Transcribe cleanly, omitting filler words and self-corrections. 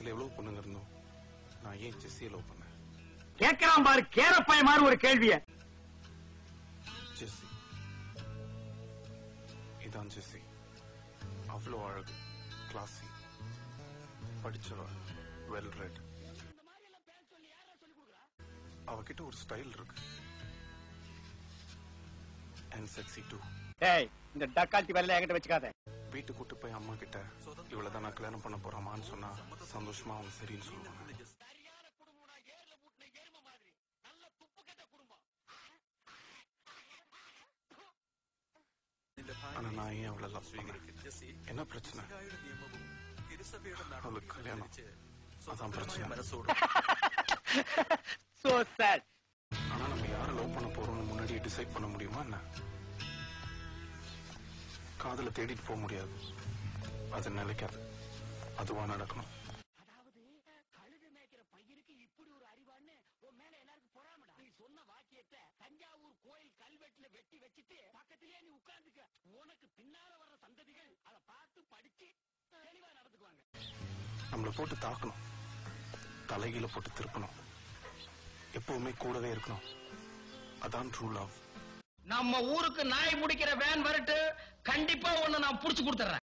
உலகத்துல எவ்வளவு பொண்ணுங்க இருந்தோம், நான் ஏன் ஜெஸ்ஸியை லவ் பண்ணேன்? கேட்கலாம் பாரு கேரப்பைய மாதிரி ஒரு கேள்விய. ஜெஸ்ஸி, இதான் ஜெஸ்ஸி. அவ்வளோ அழகு, கிளாசி, படிச்சவ, வெல் ரெட். அவகிட்ட ஒரு ஸ்டைல் இருக்கு. and sexy too. டேய், இந்த டக்கால்ட்டி வேலையில என்கிட்ட வச்சுக்காத. வீட்டுக்கு கூட்டு போய் அம்மா கிட்ட இவ்வளவுதான் நான் கல்யாணம் பண்ண போறமான்னு சொன்னா சந்தோஷமா அவங்க சரின்னு சொல்லுவாங்க. ஆனா நான் ஏன் அவளை லவ் பண்ணேன்? என்ன பிரச்சனை? அவளுக்கு கல்யாணம், அதான் பிரச்சனை. So sad. ஆனா நம்ம யாரை லவ் பண்ண போறோம்னு முன்னாடியே டிசைட் பண்ண முடியுமா என்ன? காதல தேடிட்டு போக முடியாது, அது நிலைக்காது, அதுவா நடக்கணும். அதாவது கழுது மேய்க்கிற பையனுக்கு இப்படி ஒரு அறிவான்னு உன் மேல எல்லாருக்கும் பொறாமடா. நீ சொன்ன வாக்கியத்தை தஞ்சாவூர் கோயில் கல்வெட்டுல வெட்டி வச்சுட்டு பக்கத்திலேயே நீ உட்கார்ந்துக்க. உனக்கு பின்னால வர்ற சந்ததிகள் அதை பார்த்து படிச்சு தெளிவா நடந்துக்குவாங்க. நம்மளை போட்டு தாக்கணும், தலைகீழ போட்டு திருப்பணும், எப்பவுமே கூடவே இருக்கணும். அதான் ட்ரூ லவ். நம்ம ஊருக்கு நாய் முடிக்கிற வேன் வரட்டு, கண்டிப்பா ஒண்ணு நான் புடிச்சு கொடுத்துறேன்.